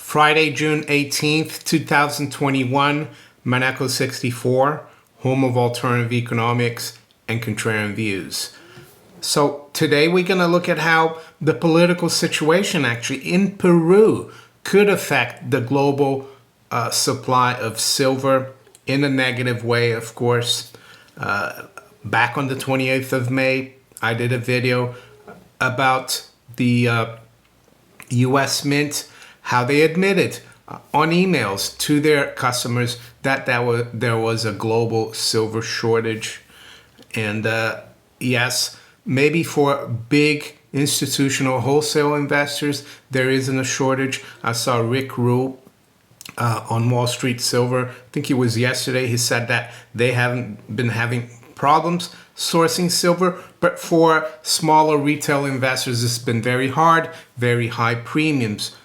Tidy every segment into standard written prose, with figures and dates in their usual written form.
Friday, June 18th, 2021, Monaco 64, home of alternative economics and contrarian views. So today we're going to look at how the political situation actually in Peru could affect the global supply of silver in a negative way, of course. Back on the 28th of May, I did a video about the U.S. Mint, how they admitted on emails to their customers that there was a global silver shortage. And yes, maybe for big institutional wholesale investors, there isn't a shortage. I saw Rick Rule on Wall Street Silver, I think it was yesterday, he said that they haven't been having problems sourcing silver, but for smaller retail investors, it's been very hard, very high premiums.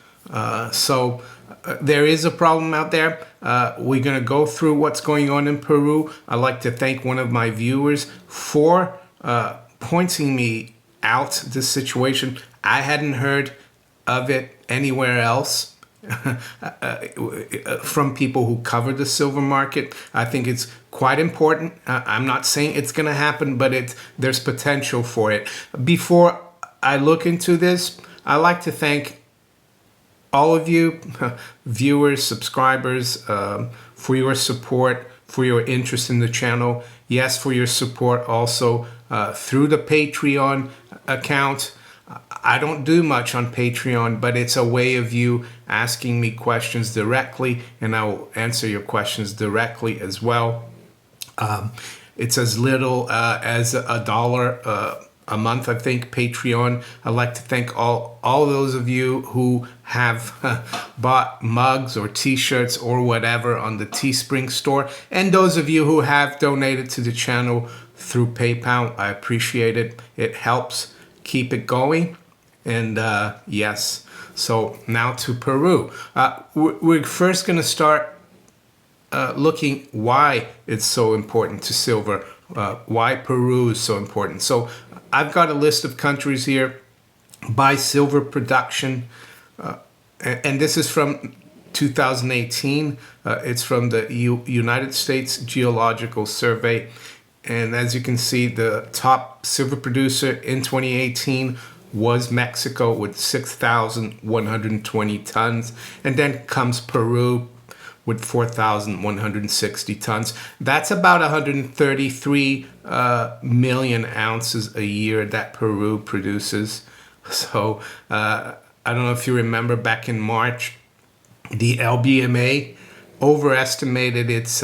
So there is a problem out there. We're going to go through what's going on in Peru. I'd like to thank one of my viewers for pointing me out this situation. I hadn't heard of it anywhere else. From people who cover the silver market. I think it's quite important. I'm not saying it's going to happen, but there's potential for it. Before I look into this, I'd like to thank all of you, viewers, subscribers, for your support, for your interest in the channel. Yes, for your support also through the Patreon account. I don't do much on Patreon, but it's a way of you asking me questions directly, and I will answer your questions directly as well. It's as little as $1 a month, I think, Patreon. I'd like to thank all those of you who have bought mugs or t-shirts or whatever on the Teespring store, and those of you who have donated to the channel through PayPal. I appreciate it. It helps keep it going. And yes, so now to Peru. We're first going to start looking why it's so important to silver, why Peru is so important. So I've got a list of countries here by silver production, and this is from 2018. It's from the United States Geological Survey. And as you can see, the top silver producer in 2018 was Mexico with 6,120 tons. And then comes Peru with 4,160 tons. That's about 133 million ounces a year that Peru produces. So I don't know if you remember back in March, the LBMA overestimated its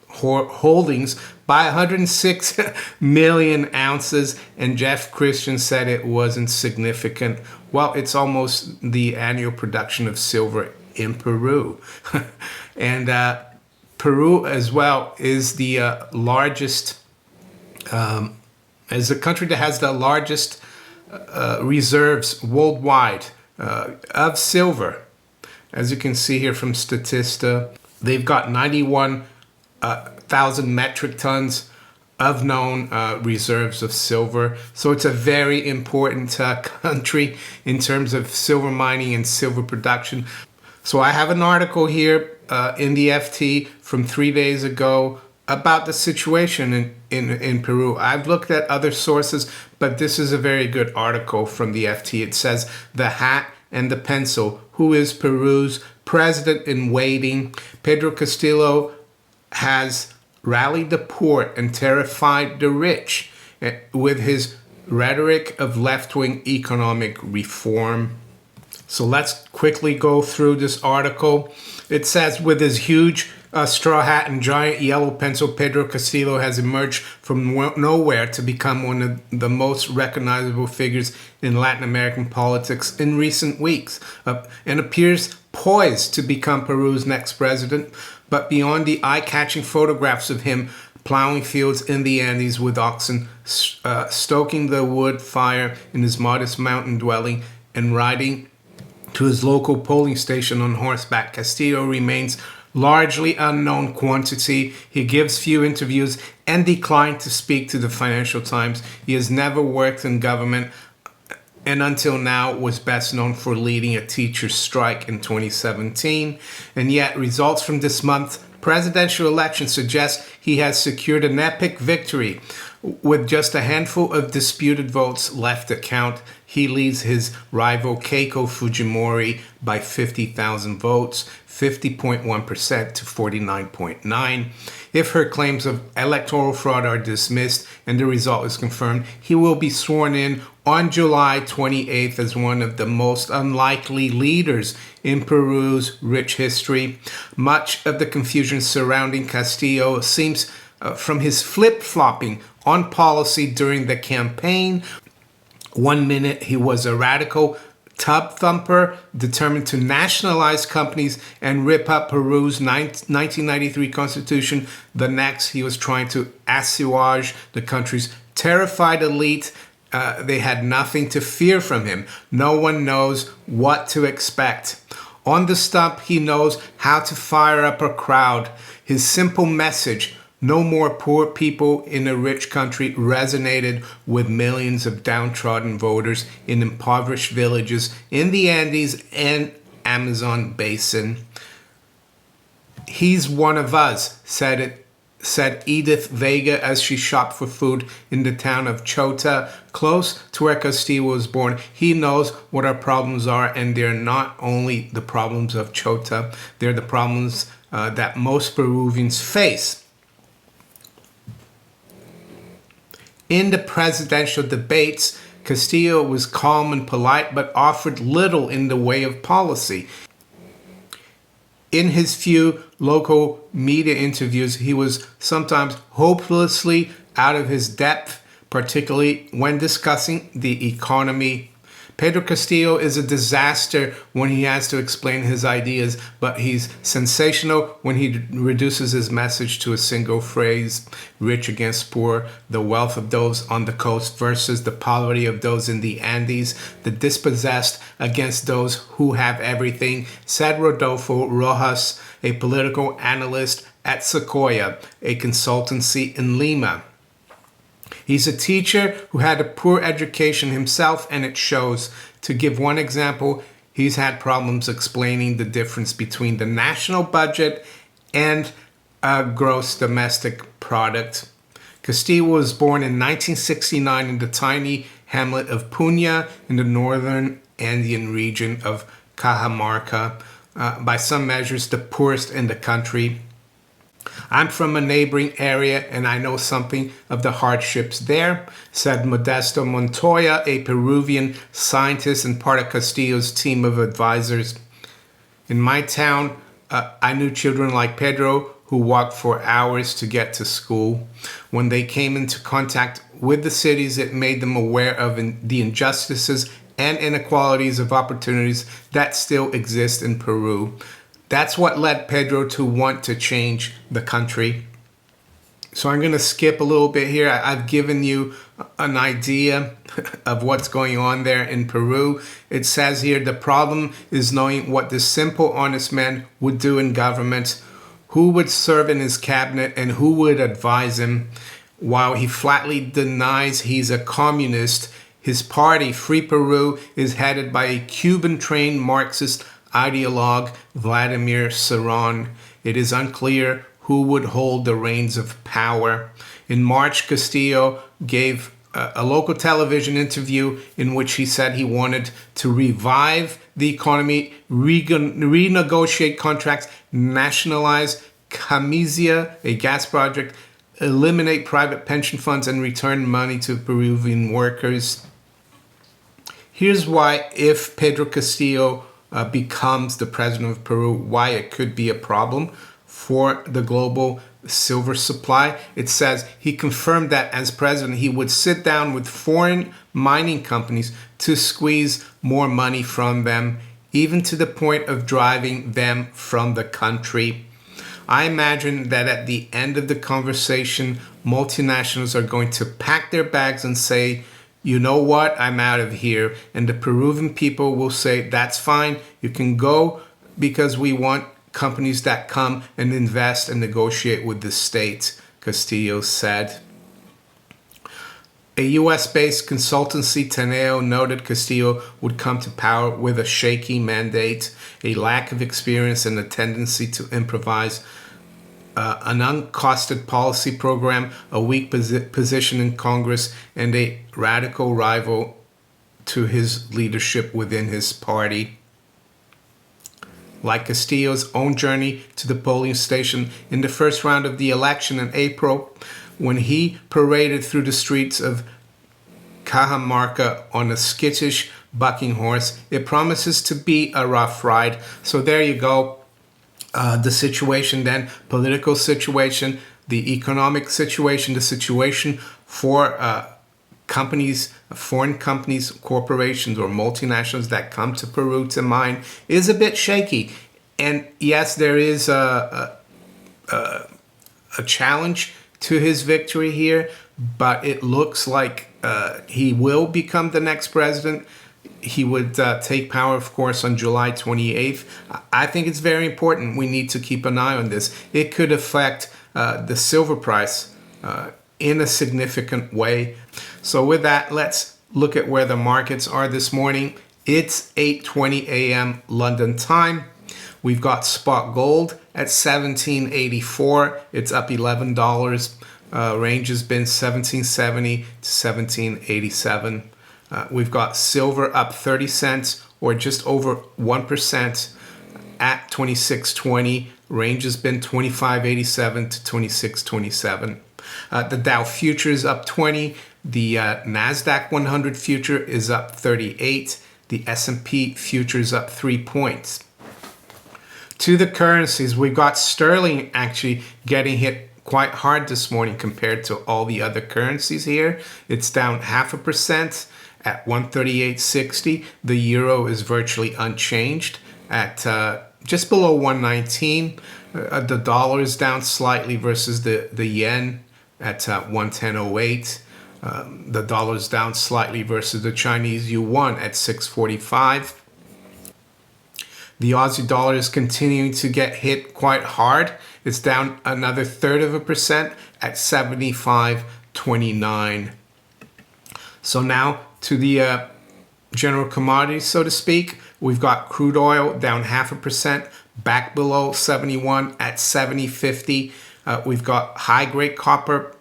holdings by 106 million ounces, and Jeff Christian said it wasn't significant. Well, it's almost the annual production of silver in Peru. And Peru as well is the largest, is the country that has the largest reserves worldwide of silver. As you can see here from Statista, they've got 91,000 metric tons of known reserves of silver. So it's a very important country in terms of silver mining and silver production. So I have an article here in the FT from 3 days ago about the situation in Peru. I've looked at other sources, but this is a very good article from the FT. It says, "The Hat and the Pencil, who is Peru's president in waiting? Pedro Castillo has rallied the poor and terrified the rich with his rhetoric of left-wing economic reform." So let's quickly go through this article. It says, with his huge straw hat and giant yellow pencil, Pedro Castillo has emerged from nowhere to become one of the most recognizable figures in Latin American politics in recent weeks, and appears poised to become Peru's next president. But beyond the eye-catching photographs of him plowing fields in the Andes with oxen, stoking the wood fire in his modest mountain dwelling, and riding to his local polling station on horseback, Castillo remains largely unknown quantity. He gives few interviews and declined to speak to the Financial Times. He has never worked in government and until now was best known for leading a teacher's strike in 2017. And yet, results from this month's presidential election suggest he has secured an epic victory. With just a handful of disputed votes left to count, he leads his rival Keiko Fujimori by 50,000 votes, 50.1% to 49.9%. If her claims of electoral fraud are dismissed and the result is confirmed, he will be sworn in on July 28th as one of the most unlikely leaders in Peru's rich history. Much of the confusion surrounding Castillo seems from his flip-flopping on policy during the campaign. 1 minute he was a radical tub thumper determined to nationalize companies and rip up Peru's 1993 constitution. The next, he was trying to assuage the country's terrified elite. They had nothing to fear from him. No one knows what to expect. On the stump, he knows how to fire up a crowd. His simple message, no more poor people in a rich country, resonated with millions of downtrodden voters in impoverished villages in the Andes and Amazon basin. "He's one of us," said Edith Vega as she shopped for food in the town of Chota, close to where Castillo was born. "He knows what our problems are, and they're not only the problems of Chota, they're the problems that most Peruvians face." In the presidential debates, Castillo was calm and polite, but offered little in the way of policy. In his few local media interviews, he was sometimes hopelessly out of his depth, particularly when discussing the economy. Pedro Castillo is a disaster when he has to explain his ideas, but he's sensational when he reduces his message to a single phrase: rich against poor, the wealth of those on the coast versus the poverty of those in the Andes, the dispossessed against those who have everything, said Rodolfo Rojas, a political analyst at Sequoia, a consultancy in Lima. He's a teacher who had a poor education himself, and it shows. To give one example, he's had problems explaining the difference between the national budget and gross domestic product. Castillo was born in 1969 in the tiny hamlet of Puña in the northern Andean region of Cajamarca, by some measures the poorest in the country. "I'm from a neighboring area and I know something of the hardships there," said Modesto Montoya, a Peruvian scientist and part of Castillo's team of advisors. "In my town, I knew children like Pedro who walked for hours to get to school. When they came into contact with the cities, it made them aware of the injustices and inequalities of opportunities that still exist in Peru. That's what led Pedro to want to change the country." So I'm going to skip a little bit here. I've given you an idea of what's going on there in Peru. It says here, the problem is knowing what this simple, honest man would do in government, who would serve in his cabinet, and who would advise him. While he flatly denies he's a communist, his party, Free Peru, is headed by a Cuban-trained Marxist ideologue, Vladimir Cerrón. It is unclear who would hold the reins of power. In March, Castillo gave a local television interview in which he said he wanted to revive the economy, renegotiate contracts, nationalize Camisea, a gas project, eliminate private pension funds, and return money to Peruvian workers. Here's why, if Pedro Castillo becomes the president of Peru, why it could be a problem for the global silver supply. It says he confirmed that as president, he would sit down with foreign mining companies to squeeze more money from them, even to the point of driving them from the country. I imagine that at the end of the conversation, multinationals are going to pack their bags and say, "You know what, I'm out of here." And the Peruvian people will say, "That's fine, you can go, because we want companies that come and invest and negotiate with the state," Castillo said. A US-based consultancy, Teneo, noted Castillo would come to power with a shaky mandate, a lack of experience, and a tendency to improvise, an uncosted policy program, a weak position in Congress, and a radical rival to his leadership within his party. Like Castillo's own journey to the polling station in the first round of the election in April, when he paraded through the streets of Cajamarca on a skittish bucking horse, it promises to be a rough ride. So there you go. The situation then, political situation, the economic situation, the situation for companies, foreign companies, corporations, or multinationals that come to Peru to mine is a bit shaky. And yes, there is a challenge to his victory here, but it looks like he will become the next president. He would take power, of course, on July 28th. I think it's very important. We need to keep an eye on this. It could affect the silver price in a significant way. So with that, let's look at where the markets are this morning. It's 8:20 a.m. London time. We've got spot gold at $17.84. It's up $11. Range has been $17.70 to $17.87. We've got silver up 30 cents or just over 1% at $26.20. Range has been $25.87 to $26.27. The Dow futures up 20. The NASDAQ 100 future is up 38. The S&P futures up 3 points. To the currencies, we've got sterling actually getting hit quite hard this morning compared to all the other currencies here. It's down 0.5% at 138.60. The euro is virtually unchanged at just below 119. The dollar is down slightly versus the yen at 110.08. The dollar is down slightly versus the Chinese yuan at 645. The Aussie dollar is continuing to get hit quite hard. It's down another 1/3% at 75.29. So now to the general commodities, so to speak. We've got crude oil down 0.5%, back below 71 at 70.50. We've got high grade copper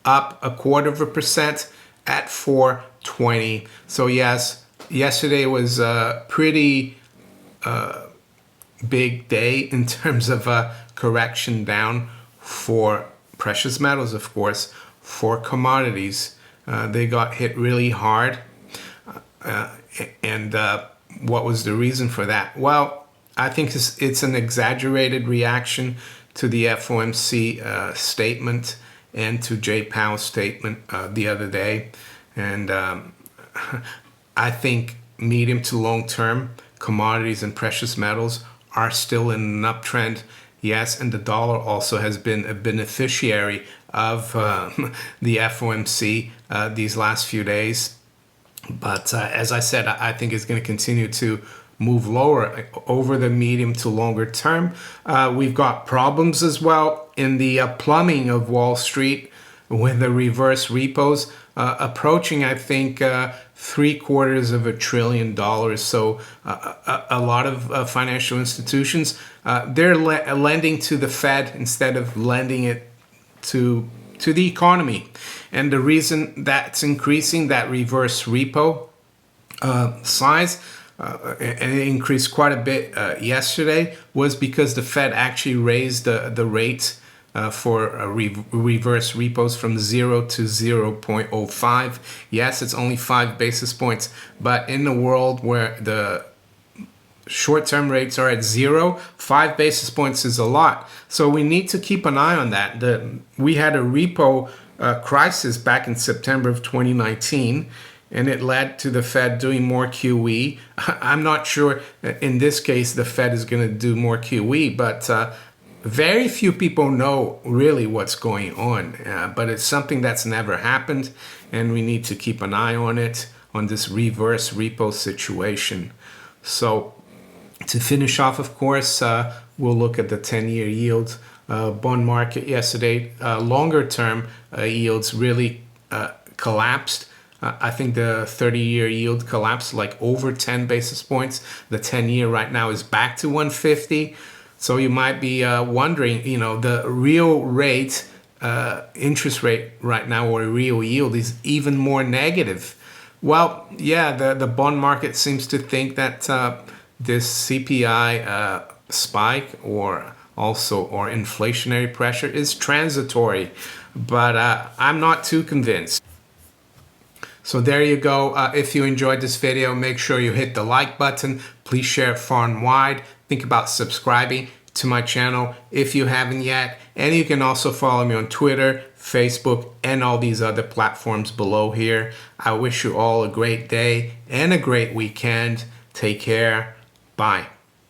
up 0.25% at 4.20. So yes, yesterday was a pretty big day in terms of correction down for precious metals, of course. For commodities, they got hit really hard. And what was the reason for that? Well, I think it's an exaggerated reaction to the FOMC statement and to Jay Powell's statement the other day. And I think medium to long term, commodities and precious metals are still in an uptrend. Yes, and the dollar also has been a beneficiary of the FOMC these last few days. But as I said, I think it's going to continue to move lower over the medium to longer term. We've got problems as well in the plumbing of Wall Street with the reverse repos approaching, I think, $750 billion. So a lot of financial institutions, they're lending to the Fed instead of lending it to the economy. And the reason that's increasing, that reverse repo size, and it increased quite a bit yesterday, was because the Fed actually raised the rate for reverse repos from 0 to 0.05. Yes, it's only 5 basis points, but in the world where the short-term rates are at 0, 5 basis points is a lot. So we need to keep an eye on that. We had a repo crisis back in September of 2019, and it led to the Fed doing more QE. I'm not sure in this case the Fed is going to do more QE, but very few people know really what's going on. But it's something that's never happened, and we need to keep an eye on it, on this reverse repo situation. So to finish off, of course, we'll look at the 10-year yield bond market yesterday. Longer term yields really collapsed. I think the 30-year yield collapsed like over 10 basis points. The 10-year right now is back to 150. So you might be wondering, you know, the real rate, interest rate right now, or real yield, is even more negative. Well, yeah, the bond market seems to think that this CPI spike or inflationary pressure is transitory, but I'm not too convinced. So there you go. If you enjoyed this video, make sure you hit the like button. Please share it far and wide. Think about subscribing to my channel if you haven't yet. And you can also follow me on Twitter, Facebook, and all these other platforms below here. I wish you all a great day and a great weekend. Take care. Bye.